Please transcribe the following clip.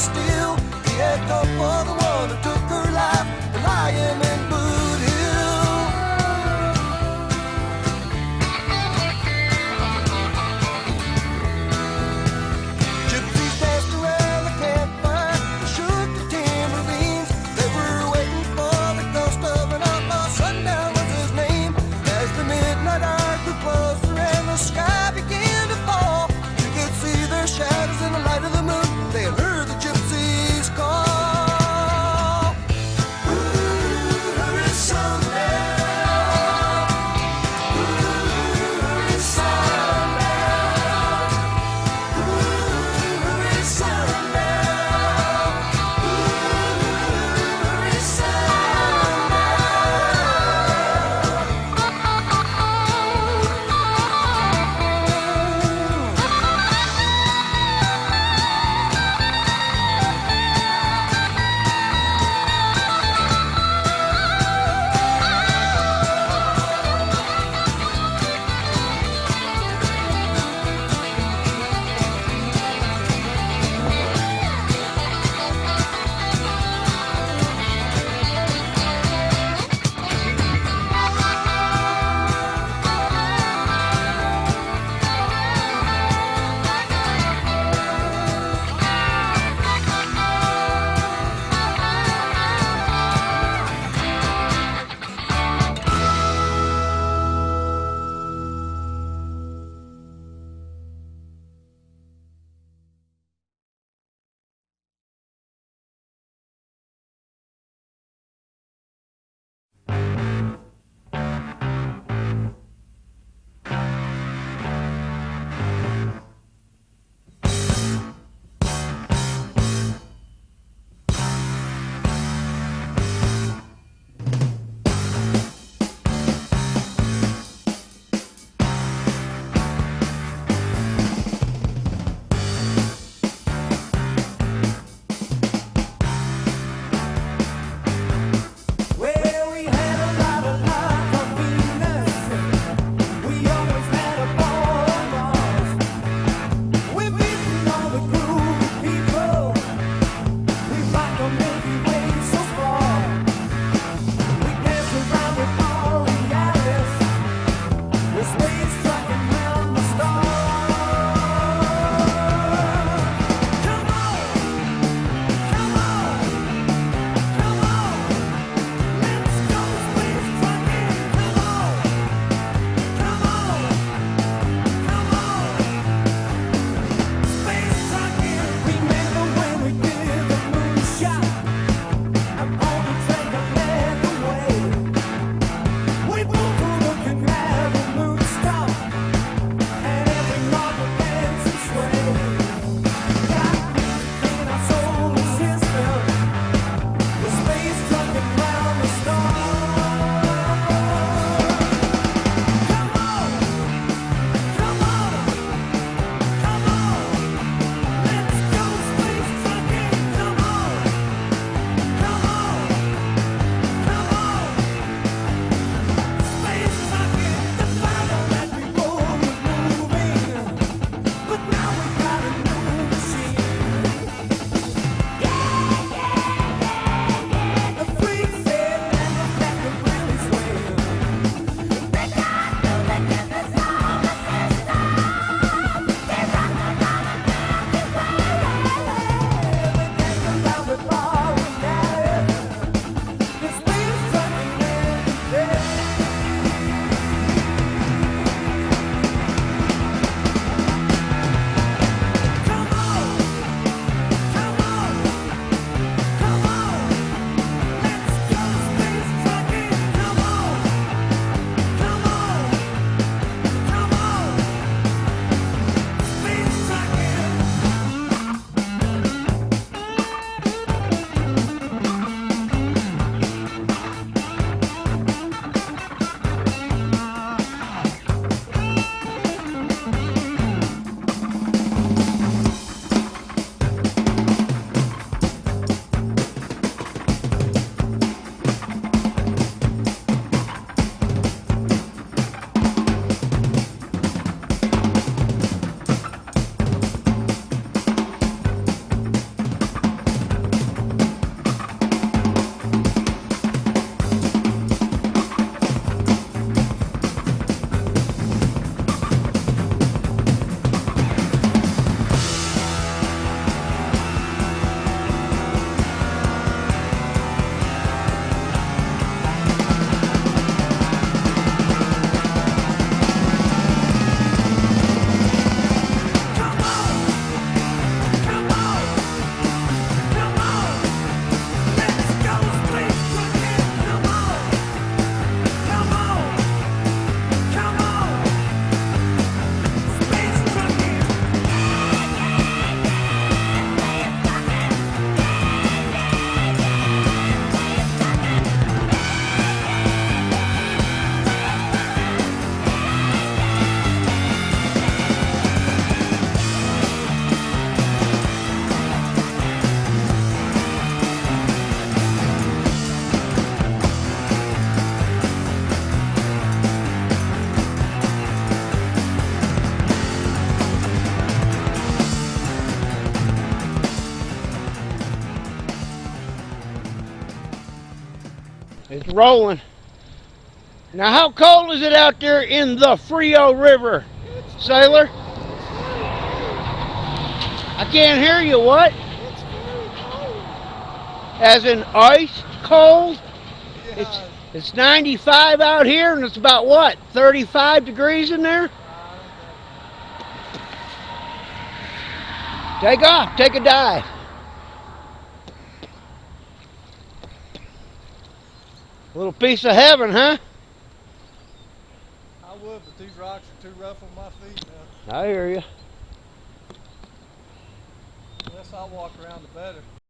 Bastille. He had come for the one who took her life, the lion in Boot Hill. Gypsies danced around the campfire, shook the tambourines. They were waiting for the ghost of an outlaw. Sundown was his name. As the midnight hour grew closer and the sky began to fall, you could see their shadows in the light of the moon. They had heard the gypsies call. Ooh, hurry sundown. Ooh, hurry sundown. Ooh, hurry sundown. Ooh, hurry sundown. rolling. Now, how cold is it out there in the Frio River, sailor? I can't hear you. What? It's very cold. As in ice cold? Yeah. It's 95 out here, and it's about what, 35 degrees in there? Take off. Take a dive. A little piece of heaven, huh? I would, but these rocks are too rough on my feet now. I hear you. The less I walk around, the better.